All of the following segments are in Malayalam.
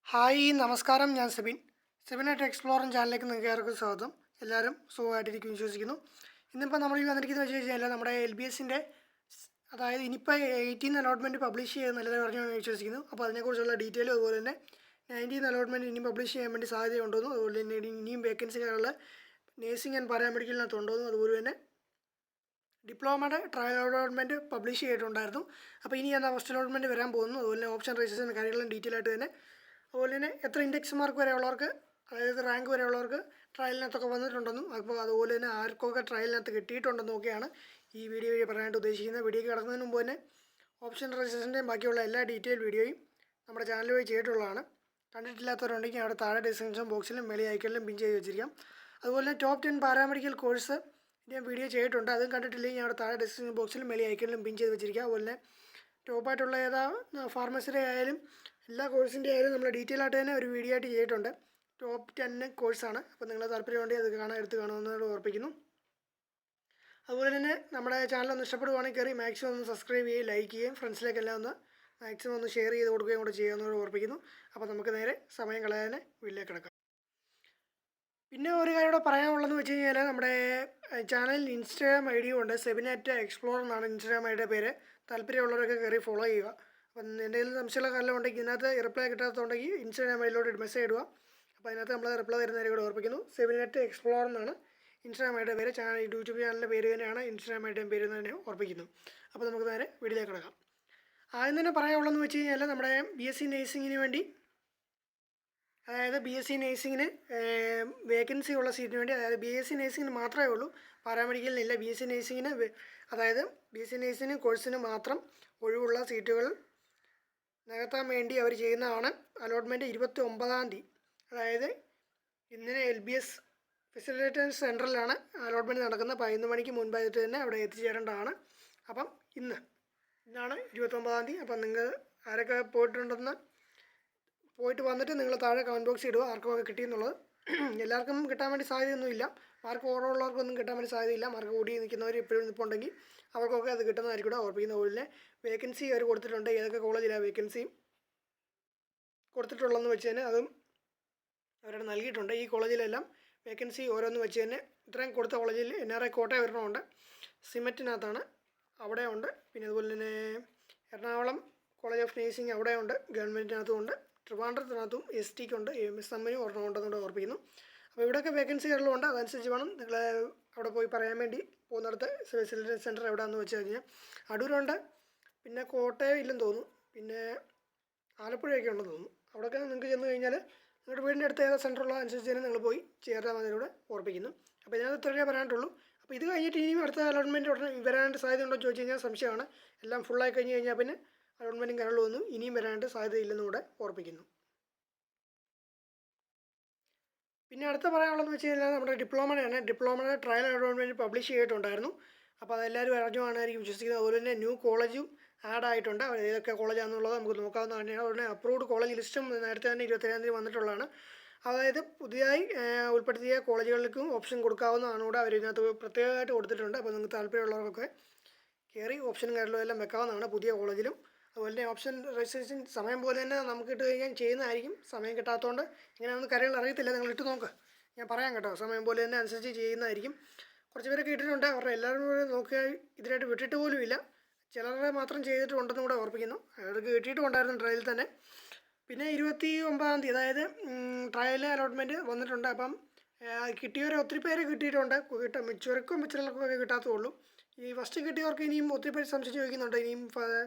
ഹായ് നമസ്കാരം, ഞാൻ സെബിനായിട്ട് എക്സ്പ്ലോറൻ ചാനലിലേക്ക് നിങ്ങൾക്ക് ഏവർക്കും സ്വാഗതം. എല്ലാവരും സുഖമായിട്ടിരിക്കും വിശ്വസിക്കുന്നു. ഇന്നിപ്പോൾ നമ്മൾ ഈ വന്നിരിക്കുന്നത് വെച്ച് കഴിഞ്ഞാൽ നമ്മുടെ LBSൻ്റെ അതായത് ഇനിയിപ്പോൾ 18 അലോട്ട്മെൻറ്റ് പബ്ലിഷ് ചെയ്യുന്ന നല്ലത് പറഞ്ഞു വിശ്വസിക്കുന്നു. അപ്പോൾ അതിനെക്കുറിച്ചുള്ള ഡീറ്റെയിലും അതുപോലെ തന്നെ 19 അലോട്ട്മെൻറ്റ് ഇനിയും പബ്ലിഷ് ചെയ്യാൻ വേണ്ടി സാധ്യതയുണ്ടോന്നും അതുപോലെ തന്നെ ഇനിയും വേക്കൻസികളുള്ള നേഴ്സിംഗ് ആൻഡ് പാരാമെഡിക്കലിനകത്തുണ്ടോന്നും അതുപോലെ തന്നെ ഡിപ്ലോമയുടെ ട്രയൽ അലോട്ട്മെൻറ്റ് പബ്ലിഷ് ചെയ്തിട്ടുണ്ടായിരുന്നു. അപ്പോൾ ഇനി എന്താ ഫസ്റ്റ് അലോട്ട്മെൻറ്റ് വരാൻ പോകുന്നു. അതുപോലെ തന്നെ ഓപ്ഷൻ രജിസ്ട്രേഷൻ കാര്യങ്ങളും ഡീറ്റെയിൽ ആയിട്ട് തന്നെ അതുപോലെ തന്നെ എത്ര ഇൻഡെക്സ് മാർക്ക് വരെയുള്ളവർക്ക് അതായത് റാങ്ക് വരെയുള്ളവർക്ക് ട്രയലിനകത്തൊക്കെ വന്നിട്ടുണ്ടെന്നും അപ്പോൾ അതുപോലെ തന്നെ ആർക്കൊക്കെ ട്രയലിനകത്ത് കിട്ടിയിട്ടുണ്ടെന്നും ഒക്കെയാണ് ഈ വീഡിയോ വഴി പറയാനായിട്ട് ഉദ്ദേശിക്കുന്നത്. വീഡിയോയ്ക്ക് കിടക്കുന്നതിന് മുമ്പ് തന്നെ ഓപ്ഷൻ രജിസ്ട്രേഷൻ്റെയും ബാക്കിയുള്ള എല്ലാ ഡീറ്റെയിൽ വീഡിയോയും നമ്മുടെ ചാനൽ വഴി ചെയ്തിട്ടുള്ളതാണ്. കണ്ടിട്ടില്ലാത്തവരുണ്ടെങ്കിൽ അവിടെ താഴെ ഡിസ്ക്രിപ്ഷൻ ബോക്സിലും മെയിൽ ഐക്കണിലും പിൻ ചെയ്ത് വെച്ചിരിക്കാം. അതുപോലെ തന്നെ ടോപ്പ് 10 പാരാമെഡിക്കൽ കോഴ്സ് ഞാൻ വീഡിയോ ചെയ്തിട്ടുണ്ട്. അതും കണ്ടിട്ടില്ലെങ്കിൽ അവിടെ താഴെ ഡിസ്ക്രിപ്ഷൻ ബോക്സിലും മെയിൽ ഐക്കണിലും പിൻ ചെയ്ത് വെച്ചിരിക്കുക. അതുപോലെ തന്നെ ടോപ്പായിട്ടുള്ള ഏതാ ഫാർമസിയുടെ ആയാലും എല്ലാ കോഴ്സിൻ്റെ ആയാലും നമ്മൾ ഡീറ്റെയിൽ ആയിട്ട് തന്നെ ഒരു വീഡിയോ ആയിട്ട് ചെയ്തിട്ടുണ്ട്. ടോപ്പ് 10 കോഴ്സാണ്. അപ്പോൾ നിങ്ങൾ താല്പര്യമുണ്ടെങ്കിൽ അത് എടുത്ത് കാണുമെന്നോട് ഓർപ്പിക്കുന്നു. അതുപോലെ തന്നെ നമ്മുടെ ചാനൽ ഒന്ന് ഇഷ്ടപ്പെടുവാണെങ്കിൽ കയറി മാക്സിമം ഒന്ന് സബ്സ്ക്രൈബ് ചെയ്യുകയും ലൈക്ക് ചെയ്യുകയും ഫ്രണ്ട്സിലേക്കെല്ലാം ഒന്ന് മാക്സിമം ഒന്ന് ഷെയർ ചെയ്ത് കൊടുക്കുകയും കൂടെ ചെയ്യുമെന്നോട് ഓർപ്പിക്കുന്നു. അപ്പോൾ നമുക്ക് നേരെ സമയം കളയാതെ വീട്ടിലേക്ക് കിടക്കാം. പിന്നെ ഒരു കാര്യം കൂടെ പറയാനുള്ളതെന്ന് വെച്ച് കഴിഞ്ഞാൽ നമ്മുടെ ചാനലിൽ ഇൻസ്റ്റാഗ്രാം ഐ ഡിയും ഉണ്ട്. സെബിനാറ്റ് എക്സ്പ്ലോർ എന്നാണ് ഇൻസ്റ്റാഗ്രാം ഐഡിയുടെ പേര്. താല്പര്യമുള്ളവരൊക്കെ കയറി ഫോളോ ചെയ്യുക. അപ്പം എന്തെങ്കിലും സംശയമുള്ള കാര്യം ഉണ്ടെങ്കിൽ ഇതിനകത്ത് റിപ്ലൈ കിട്ടാത്തതുണ്ടെങ്കിൽ ഇൻസ്റ്റാഗ്രാം ഐഡിയിലോട്ട് മെസ്സേജ് ഇടുക. അപ്പോൾ അതിനകത്ത് നമ്മൾ റിപ്ലൈ തരുന്നതിനെ കൂടെ ഓർപ്പിക്കുന്നു. സെബിനാറ്റ് എക്സ്പ്ലോർ എന്നാണ് ഇൻസ്റ്റാഗ്രാം ഐഡിയുടെ പേര്. യൂട്യൂബ് ചാനലിൻ്റെ പേര് തന്നെയാണ് ഇൻസ്റ്റാഗ്രാം ഐഡിയുടെ പേര് തന്നെ ഓർപ്പിക്കുന്നു. അപ്പോൾ നമുക്ക് നേരെ വീഡിയോയിലേക്ക് കിടക്കാം. ആദ്യം തന്നെ പറയാനുള്ളതെന്ന് വെച്ച് കഴിഞ്ഞാൽ നമ്മുടെ BSc നേഴ്സിങ്ങിന് വേണ്ടി അതായത് BSc നേഴ്സിങ്ങിന് വേക്കൻസി ഉള്ള സീറ്റിന് വേണ്ടി അതായത് BSc നേഴ്സിങ്ങിന് മാത്രമേ ഉള്ളൂ, പാരാമെഡിക്കലിനില്ല. BSc നേഴ്സിങ്ങിന് അതായത് BSc നേഴ്സിംഗ് കോഴ്സിന് മാത്രം ഒഴിവുള്ള സീറ്റുകൾ നികത്താൻ വേണ്ടി അവർ ചെയ്യുന്നതാണ് അലോട്ട്മെൻറ്റ് 29-ാം തീയതി. അതായത് ഇന്നലെ LBS ഫെസിലിറ്റേഷൻ സെൻറ്ററിലാണ് അലോട്ട്മെൻറ്റ് നടക്കുന്നത്. 11 മണിക്ക് മുൻപായിട്ട് തന്നെ അവിടെ എത്തിച്ചേരേണ്ടതാണ്. അപ്പം ഇന്നാണ് 29-ാം തീയതി. അപ്പം നിങ്ങൾ ആരൊക്കെ പോയിട്ട് വന്നിട്ട് നിങ്ങൾ താഴെ കമൻറ്റ് ബോക്സിൽ ഇടുക ആർക്കൊക്കെ കിട്ടിയെന്നുള്ളത്. എല്ലാവർക്കും കിട്ടാൻ വേണ്ടി സാധ്യതയൊന്നുമില്ല. മാർക്ക് കുറവുള്ളവർക്കൊന്നും കിട്ടാൻ വേണ്ടി സാധ്യതയില്ല. മാർക്ക് കൂടി നിൽക്കുന്നവർ ഇപ്പോഴും നിൽപ്പുണ്ടെങ്കിൽ അവർക്കൊക്കെ അത് കിട്ടുന്നതായിരിക്കും കൂടെ ഓർപ്പിക്കുന്ന. പോലെ വേക്കൻസി അവർ കൊടുത്തിട്ടുണ്ട്. ഏതൊക്കെ കോളേജിലാണ് വേക്കൻസി കൊടുത്തിട്ടുള്ളതെന്ന് വെച്ച് തന്നെ അതും അവരുടെ നൽകിയിട്ടുണ്ട്. ഈ കോളേജിലെല്ലാം വേക്കൻസി ഓരോന്ന് വെച്ച് തന്നെ ഇത്രയും കൊടുത്ത കോളേജിൽ NRI കോട്ടയം ഒരെണ്ണമുണ്ട്, സിമറ്റിനകത്താണ്, അവിടെ ഉണ്ട്. പിന്നെ അതുപോലെ തന്നെ എറണാകുളം കോളേജ് ഓഫ് നേഴ്സിംഗ് അവിടെ ഉണ്ട്, ഗവൺമെൻറ്റിനകത്തും ഉണ്ട്. ട്രിവാൻഡ്രത്തിനകത്തും STക്കുണ്ട്, MSMനും ഒരെണ്ണമുണ്ടെന്നുകൂടെ ഓർപ്പിക്കുന്നു. അപ്പോൾ ഇവിടെയൊക്കെ വേക്കൻസി ഉണ്ട്. അതനുസരിച്ച് വേണം നിങ്ങൾ അവിടെ പോയി പറയാൻ വേണ്ടി പോകുന്നിടത്ത് ഫെസിലിറ്റി സെൻറ്റർ എവിടെയാണെന്ന് വെച്ച് കഴിഞ്ഞാൽ അടൂരുണ്ട്, പിന്നെ കോട്ടയം ഇല്ലെന്ന് തോന്നുന്നു, പിന്നെ ആലപ്പുഴയൊക്കെ ഉണ്ടെന്ന് തോന്നുന്നു. അവിടെയൊക്കെ നിങ്ങൾക്ക് ചെന്ന് കഴിഞ്ഞാൽ നിങ്ങളുടെ വീടിൻ്റെ അടുത്ത് ഏതാ സെൻറ്ററുള്ള അനുസരിച്ച് തന്നെ നിങ്ങൾ പോയി ചേർത്താൽ മതിയിലൂടെ ഓർപ്പിക്കുന്നു. അപ്പോൾ ഇതിനകത്ത് ഇത്രയേ പറയാനുള്ളൂ. അപ്പോൾ ഇത് കഴിഞ്ഞിട്ട് ഇനിയും അടുത്ത അലോട്ട്മെൻറ്റ് ഉടനെ വരാനായിട്ട് സാധ്യതയുണ്ടോ എന്ന് ചോദിച്ചു കഴിഞ്ഞാൽ സംശയമാണ്. എല്ലാം ഫുള്ളായി കഴിഞ്ഞ് കഴിഞ്ഞാൽ പിന്നെ അലോട്ട്മെൻറ്റും കാര്യങ്ങളൊന്നും ഇനിയും വരാനായിട്ട് സാധ്യതയില്ലെന്നുകൂടെ ഓർപ്പിക്കുന്നു. പിന്നെ അടുത്ത പറയാനുള്ളതെന്ന് വെച്ച് കഴിഞ്ഞാൽ നമ്മുടെ ഡിപ്ലോമയുടെ ട്രയൽ അലോട്ട്മെൻറ്റ് പബ്ലിഷ് ചെയ്തിട്ടുണ്ടായിരുന്നു. അപ്പോൾ അതെല്ലാവരും അറിഞ്ഞുവാനായിരിക്കും വിശ്വസിക്കുന്നത്. അതുപോലെ തന്നെ ന്യൂ കോളേജും ആഡ് ആയിട്ടുണ്ട്. ഏതൊക്കെ കോളേജാണെന്നുള്ളത് നമുക്ക് നോക്കാവുന്ന തന്നെയാണ്. അതുപോലെ അപ്രൂവ്ഡ് കോളേജ് ലിസ്റ്റും നേരത്തെ തന്നെ 27-ാം തീയതി വന്നിട്ടുള്ളതാണ്. അതായത് പുതിയതായി ഉൾപ്പെടുത്തിയ കോളേജുകൾക്കും ഓപ്ഷൻ കൊടുക്കാവുന്നതാണ് കൂടെ അവർ ഇതിനകത്ത് പ്രത്യേകമായിട്ട് കൊടുത്തിട്ടുണ്ട്. അപ്പോൾ നിങ്ങൾക്ക് താല്പര്യമുള്ളവർക്കൊക്കെ കയറി ഓപ്ഷനും കാര്യങ്ങളും എല്ലാം വെക്കാവുന്നതാണ് പുതിയ കോളേജിലും. അതുപോലെ തന്നെ ഓപ്ഷൻ രജിസ്ട്രേഷൻ സമയം പോലെ തന്നെ നമുക്ക് ഇട്ട് കഴിഞ്ഞാൽ ചെയ്യുന്നതായിരിക്കും. സമയം കിട്ടാത്തതുകൊണ്ട് ഇങ്ങനെയൊന്നും കാര്യങ്ങൾ അറിയത്തില്ല. നിങ്ങൾ ഇട്ട് നോക്ക്, ഞാൻ പറയാം കേട്ടോ. സമയം പോലെ തന്നെ അനുസരിച്ച് ചെയ്യുന്നതായിരിക്കും. കുറച്ച് പേരൊക്കെ ഇട്ടിട്ടുണ്ട്. അവരുടെ എല്ലാവരും കൂടെ നോക്കിയാൽ ഇതിനായിട്ട് വിട്ടിട്ട് പോലും ഇല്ല. ചിലരെ മാത്രം ചെയ്തിട്ടുണ്ടെന്നും കൂടെ ഓർപ്പിക്കുന്നു. അവർക്ക് കിട്ടിയിട്ടുണ്ടായിരുന്നു ട്രയലിൽ തന്നെ. പിന്നെ 29-ാം തീയതി അതായത് ട്രയൽ അലോട്ട്മെൻറ്റ് വന്നിട്ടുണ്ട്. അപ്പം കിട്ടിയവരെ ഒത്തിരി പേര് കിട്ടിയിട്ടുണ്ട്. മിച്ചവർക്കും ചിലർക്കൊക്കെ കിട്ടാത്തതുള്ളൂ. ഈ ഫസ്റ്റ് കിട്ടിയവർക്ക് ഇനിയും ഒത്തിരി പേര് സംശയം ചോദിക്കുന്നുണ്ട്. ഇനിയും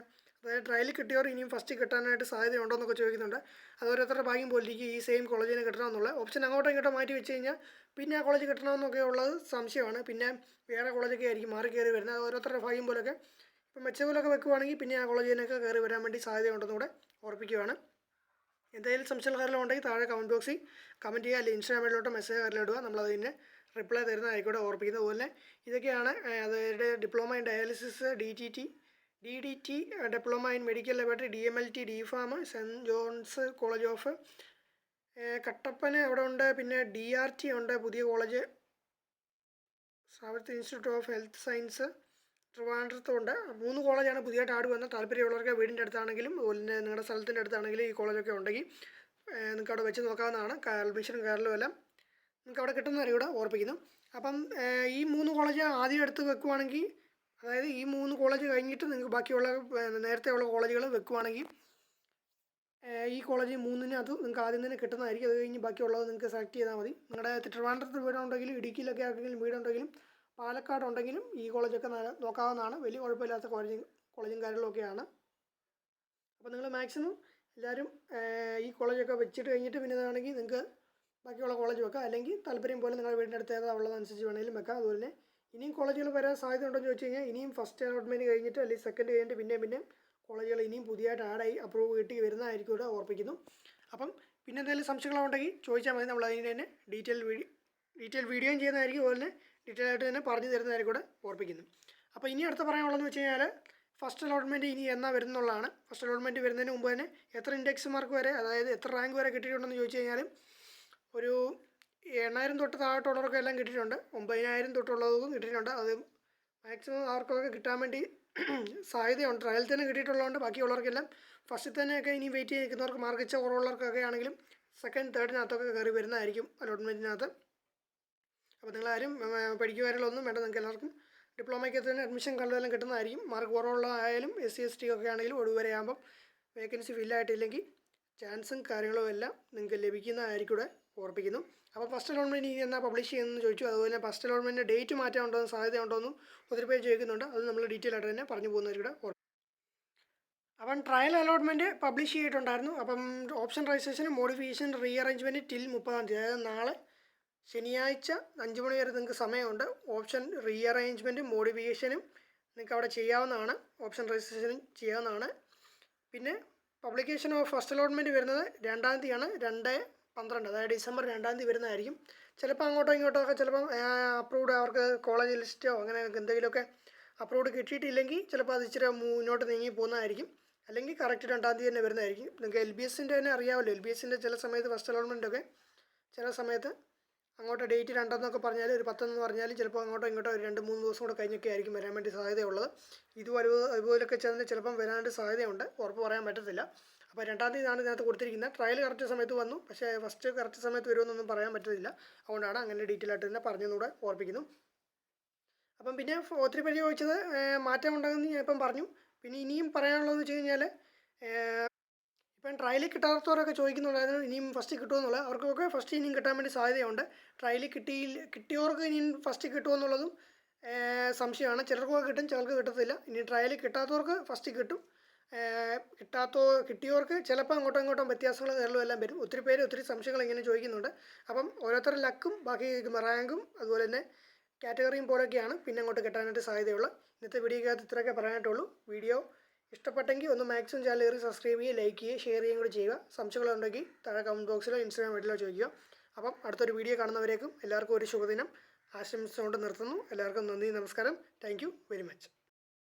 അതായത് ട്രയലിൽ കിട്ടിയവർ ഇനിയും ഫസ്റ്റ് കിട്ടാനായിട്ട് സാധ്യതയുണ്ടോ എന്നൊക്കെ ചോദിക്കുന്നുണ്ട്. അത് ഓരോരുത്തരുടെ ഭാഗ്യം പോലിരിക്കും. ഈ സെയിം കോളേജിന് കിട്ടണമെന്നുള്ള ഓപ്ഷൻ അങ്ങോട്ടോ ഇങ്ങോട്ടോ മാറ്റി വെച്ച് കഴിഞ്ഞാൽ പിന്നെ ആ കോളേജ് കിട്ടണമെന്നൊക്കെ ഉള്ളത് സംശയമാണ്. പിന്നെ വേറെ കോളേജൊക്കെ ആയിരിക്കും മാറി കയറി വരുന്നത്. അത് ഓരോരുത്തരുടെ ഭാഗ്യം പോലൊക്കെ ഇപ്പം മെച്ച പോലൊക്കെ വെക്കുവാണെങ്കിൽ പിന്നെ ആ കോളേജിനൊക്കെ കയറി വരാൻ വേണ്ടി സാധ്യതയുണ്ടെന്നുകൂടെ ഓർപ്പിക്കുകയാണ്. എന്തെങ്കിലും സംശയക്കാരെല്ലാം ഉണ്ടെങ്കിൽ താഴെ കമൻറ്റ് ബോക്സിൽ കമൻറ്റ് ചെയ്യുക, അല്ലെങ്കിൽ ഇൻസ്റ്റാഗ്രാമിലോട്ട് മെസ്സേജ് കാര്യം ഇടുക. നമ്മളതിന് റിപ്ലൈ തരുന്നതായിക്കോട്ടെ ഓർപ്പിക്കുന്നത്. അതുപോലെ ഇതൊക്കെയാണ് അതായത് diploma in dialysis, DDT, diploma in medical laboratory, DMLT, DPharm, saint John's college of Kattappana അവിടെ ഉണ്ട്. പിന്നെ DRT ഉണ്ട്, പുതിയ college, Savitri institute of health science ട്രിവാൻഡ്രത്തുണ്ട്. 3 കോളേജാണ് പുതിയതായിട്ട് ആഡ് വന്നത്. താല്പര്യമുള്ളവർക്ക് വീടിൻ്റെ അടുത്താണെങ്കിലും അതുപോലെ തന്നെ നിങ്ങളുടെ സ്ഥലത്തിൻ്റെ അടുത്താണെങ്കിലും ഈ കോളേജൊക്കെ ഉണ്ടെങ്കിൽ നിങ്ങൾക്ക് അവിടെ വെച്ച് നോക്കാവുന്നതാണ്. അഡ്മിഷനും കയറലും എല്ലാം നിങ്ങൾക്ക് അവിടെ കിട്ടുന്നവരെ ഇവിടെ ഓർപ്പിക്കുന്നു. അപ്പം ഈ 3 കോളേജ് ആദ്യം എടുത്ത് വെക്കുവാണെങ്കിൽ, അതായത് ഈ 3 കോളേജ് കഴിഞ്ഞിട്ട് നിങ്ങൾക്ക് ബാക്കിയുള്ള നേരത്തെയുള്ള കോളേജുകൾ വെക്കുവാണെങ്കിൽ ഈ കോളേജ് 3-നകത്ത് നിങ്ങൾക്ക് ആദ്യം തന്നെ കിട്ടുന്നതായിരിക്കും. അത് കഴിഞ്ഞ് ബാക്കിയുള്ളത് നിങ്ങൾക്ക് സെലക്ട് ചെയ്താൽ മതി. നിങ്ങളുടെ ട്രിവാൻഡ്രത്ത് വീടുണ്ടെങ്കിലും ഇടുക്കിയിലൊക്കെ ആർക്കെങ്കിലും വീടുണ്ടെങ്കിലും പാലക്കാട് ഉണ്ടെങ്കിലും ഈ കോളേജൊക്കെ നോക്കാവുന്നതാണ്. വലിയ കുഴപ്പമില്ലാത്ത കോളേജും കാര്യങ്ങളൊക്കെയാണ്. അപ്പോൾ നിങ്ങൾ മാക്സിമം എല്ലാവരും ഈ കോളേജൊക്കെ വെച്ചിട്ട് കഴിഞ്ഞിട്ട് പിന്നെ ഇതാണെങ്കിൽ നിങ്ങൾക്ക് ബാക്കിയുള്ള കോളേജ് വെക്കാം. അല്ലെങ്കിൽ താല്പര്യം പോലെ നിങ്ങളുടെ വീടിൻ്റെ അടുത്ത് ഏതാ ഉള്ളതനുസരിച്ച് വേണമെങ്കിലും വെക്കാം. അതുപോലെ തന്നെ ഇനിയും കോളേജുകൾ വരാൻ സാധ്യത ഉണ്ടെന്ന് ചോദിച്ചു കഴിഞ്ഞാൽ ഇനിയും ഫസ്റ്റ് അലോട്ട്മെൻറ്റ് കഴിഞ്ഞിട്ട് അല്ലെങ്കിൽ സെക്കൻഡ് കഴിഞ്ഞിട്ട് പിന്നെ കോളേജുകൾ ഇനിയും പുതിയതായിട്ട് ആഡായി അപ്രൂവ് കിട്ടി വരുന്നതായിരിക്കും ഇവിടെ ഓർപ്പിക്കുന്നു. അപ്പം പിന്നെ എന്തെങ്കിലും സംശയങ്ങളുണ്ടെങ്കിൽ ചോദിച്ചാൽ മതി. നമ്മൾ അതിൻ്റെ തന്നെ ഡീറ്റെയിൽ വീഡിയോയും ചെയ്യുന്നതായിരിക്കും. അതുപോലെ തന്നെ ഡീറ്റെയിൽ ആയിട്ട് തന്നെ പറഞ്ഞു തരുന്നതായിരിക്കും ഇവിടെ ഓർപ്പിക്കുന്നു. അപ്പോൾ ഇനി അടുത്ത പറയാനുള്ളതെന്ന് വെച്ച് കഴിഞ്ഞാൽ ഫസ്റ്റ് അലോട്ട്മെൻറ്റ് ഇനി എന്നാ വരുന്നുള്ളതാണ്. ഫസ്റ്റ് അലോട്ട്മെൻറ്റ് വരുന്നതിന് മുമ്പ് തന്നെ എത്ര ഇൻഡെക്സ് മാർക്ക് വരെ, അതായത് എത്ര റാങ്ക് വരെ കിട്ടിയിട്ടുണ്ടെന്ന് ചോദിച്ചു കഴിഞ്ഞാൽ ഒരു 8000 തൊട്ട് താഴോട്ടുള്ളവർക്കും എല്ലാം കിട്ടിയിട്ടുണ്ട്. 9000 തൊട്ടുള്ളതും കിട്ടിയിട്ടുണ്ട്. അത് മാക്സിമം അവർക്കൊക്കെ കിട്ടാൻ വേണ്ടി സാധ്യതയുണ്ട്. ട്രയൽ തന്നെ കിട്ടിയിട്ടുള്ളതുകൊണ്ട് ബാക്കിയുള്ളവർക്കെല്ലാം ഫസ്റ്റിൽ തന്നെയൊക്കെ ഇനി വെയിറ്റ് ചെയ്ത് നിൽക്കുന്നവർക്ക് മാർക്ക് കുറവുള്ളവർക്കൊക്കെ ആണെങ്കിലും സെക്കൻഡ് തേർഡിനകത്തൊക്കെ കയറി വരുന്നതായിരിക്കും അലോട്ട്മെൻറ്റിനകത്ത്. അപ്പോൾ നിങ്ങളാരും പഠിക്കുവാനുള്ളൊന്നും വേണ്ട. നിങ്ങൾക്ക് എല്ലാവർക്കും ഡിപ്ലോമയ്ക്ക് തന്നെ അഡ്മിഷൻ കണ്ടെല്ലാം കിട്ടുന്നതായിരിക്കും. മാർക്ക് കുറവുള്ളതായാലും SC/ST ഒക്കെ ആണെങ്കിലും ഒടുവരെ ആകുമ്പം വേക്കൻസി ഫില്ലായിട്ടില്ലെങ്കിൽ ചാൻസും കാര്യങ്ങളും എല്ലാം നിങ്ങൾക്ക് ലഭിക്കുന്നതായിരിക്കും ഇവിടെ ഓർപ്പിക്കുന്നു. അപ്പോൾ ഫസ്റ്റ് അലോട്ട്മെൻറ്റ് ഇനി എന്നാൽ പബ്ലിഷ് ചെയ്യുന്നതെന്ന് ചോദിച്ചു. അതുപോലെ ഫസ്റ്റ് അലോട്ട്മെൻറ്റ് ഡേറ്റ് മാറ്റം ഉണ്ടോ എന്ന് സാധ്യതയുണ്ടോയെന്നും ഒത്തിരി പേര് ചോദിക്കുന്നുണ്ട്. അത് നമ്മൾ ഡീറ്റെയിൽ ആയിട്ട് തന്നെ പറഞ്ഞു പോകുന്നവരുടെ അപ്പം ട്രയൽ അലോട്ട്മെൻറ്റ് പബ്ലിഷ് ചെയ്തിട്ടുണ്ടായിരുന്നു. അപ്പം ഓപ്ഷൻ രജിസ്ട്രേഷനും മോഡിഫിക്കേഷൻ റീഅറേഞ്ച്മെൻറ്റ് ടിൽ 30-ാം തീയതി, അതായത് നാളെ ശനിയാഴ്ച 5 മണി വരെ നിങ്ങൾക്ക് സമയമുണ്ട്. ഓപ്ഷൻ റീഅറേഞ്ച്മെൻറ്റും മോഡിഫിക്കേഷനും നിങ്ങൾക്ക് അവിടെ ചെയ്യാവുന്നതാണ്. ഓപ്ഷൻ രജിസ്ട്രേഷനും ചെയ്യാവുന്നതാണ്. പിന്നെ പബ്ലിക്കേഷൻ ഓഫ് ഫസ്റ്റ് അലോട്ട്മെൻറ്റ് വരുന്നത് 2-ാം തീയതിയാണ്. 2/12, അതായത് ഡിസംബർ 2-ാം തീയതി വരുന്നതായിരിക്കും. ചിലപ്പോൾ അങ്ങോട്ടോ ഇങ്ങോട്ടോ ഒക്കെ ചിലപ്പം അപ്രൂവ്ഡ് അവർക്ക് കോളേജ് ലിസ്റ്റോ അങ്ങനെ എന്തെങ്കിലുമൊക്കെ അപ്രൂവ്ഡ് കിട്ടിയിട്ടില്ലെങ്കിൽ ചിലപ്പോൾ അത് ഇച്ചിരി മുന്നോട്ട് നീങ്ങി പോകുന്നതായിരിക്കും. അല്ലെങ്കിൽ കറക്റ്റ് 2-ാം തീയതി തന്നെ വരുന്നതായിരിക്കും. നിങ്ങൾക്ക് LBSൻ്റെ തന്നെ അറിയാമല്ലോ. LBSൻ്റെ ചില സമയത്ത് ഫസ്റ്റ് അലോട്ട്മെൻറ്റൊക്കെ ചില സമയത്ത് അങ്ങോട്ട് ഡേറ്റ് 2 പറഞ്ഞാൽ ഒരു 10 പറഞ്ഞാൽ ചിലപ്പോൾ അങ്ങോട്ടോ ഇങ്ങോട്ടോ ഒരു 2-3 ദിവസം കൂടെ കഴിഞ്ഞൊക്കെ ആയിരിക്കും വരാൻ വേണ്ടി സാധ്യതയുള്ളത്. അതുപോലൊക്കെ ചെന്ന് ചിലപ്പം വരാനായിട്ട് സാധ്യതയുണ്ട്. ഉറപ്പ് പറയാൻ പറ്റത്തില്ല. അപ്പോൾ 2-ാം തീയതിയാണ് ഇതിനകത്ത് കൊടുത്തിരിക്കുന്നത്. ട്രയൽ കറക്റ്റ് സമയത്ത് വന്നു, പക്ഷേ ഫസ്റ്റ് കറക്റ്റ് സമയത്ത് വരുമെന്നൊന്നും പറയാൻ പറ്റത്തില്ല. അതുകൊണ്ടാണ് അങ്ങനെ ഡീറ്റെയിൽ ആയിട്ട് തന്നെ പറഞ്ഞെന്നൂടെ ഓർപ്പിക്കുന്നു. അപ്പം പിന്നെ ഒത്തിരി പേര് ചോദിച്ചത് മാറ്റം ഉണ്ടെന്ന് ഞാൻ ഇപ്പം പറഞ്ഞു. പിന്നെ ഇനിയും പറയാനുള്ളതെന്ന് വെച്ച് കഴിഞ്ഞാൽ ഇപ്പം ട്രയലിൽ കിട്ടാത്തവരൊക്കെ ചോദിക്കുന്നുണ്ടായിരുന്നു ഇനിയും ഫസ്റ്റ് കിട്ടുമെന്നുള്ളത്. അവർക്കൊക്കെ ഫസ്റ്റ് ഇനിയും കിട്ടാൻ വേണ്ടി സാധ്യതയുണ്ട്. ട്രയലിൽ കിട്ടിയവർക്ക് ഇനിയും ഫസ്റ്റ് കിട്ടുമെന്നുള്ളതും സംശയമാണ്. ചിലർക്കൊക്കെ കിട്ടും, ചിലർക്ക് കിട്ടത്തില്ല. ഇനി ട്രയലിൽ കിട്ടാത്തവർക്ക് ഫസ്റ്റ് കിട്ടും. കിട്ടിയവർക്ക് ചിലപ്പോൾ അങ്ങോട്ടും ഇങ്ങോട്ടും വ്യത്യാസങ്ങൾ കാര്യങ്ങളും എല്ലാം വരും. ഒത്തിരി പേര് ഒത്തിരി സംശയങ്ങൾ ഇങ്ങനെ ചോദിക്കുന്നുണ്ട്. അപ്പം ഓരോരുത്തരുടെ ലക്കും ബാക്കി റാങ്കും അതുപോലെ തന്നെ കാറ്റഗറിയും പോലെയൊക്കെയാണ് പിന്നെ അങ്ങോട്ട് കിട്ടാനായിട്ട് സാധ്യതയുള്ളത്. ഇന്നത്തെ വീഡിയോക്കകത്ത് ഇത്രയൊക്കെ പറയാനായിട്ടുള്ളൂ. വീഡിയോ ഇഷ്ടപ്പെട്ടെങ്കിൽ ഒന്ന് മാക്സിമം ചാനൽ കയറി സബ്സ്ക്രൈബ് ചെയ്യുക, ലൈക്ക് ചെയ്യുക, ഷെയർ ചെയ്യുകയും കൂടി ചെയ്യുക. സംശയങ്ങളുണ്ടെങ്കിൽ താഴെ കമൻറ്റ് ബോക്സിലോ ഇൻസ്റ്റാഗ്രാം വീഡിയോയിലോ ചോദിക്കുക. അപ്പം അടുത്തൊരു വീഡിയോ കാണുന്നവരേക്കും എല്ലാവർക്കും ഒരു ശുഭദിനം ആശംസിച്ചുകൊണ്ട് നിർത്തുന്നു. എല്ലാവർക്കും നന്ദി, നമസ്കാരം. Thank you very much.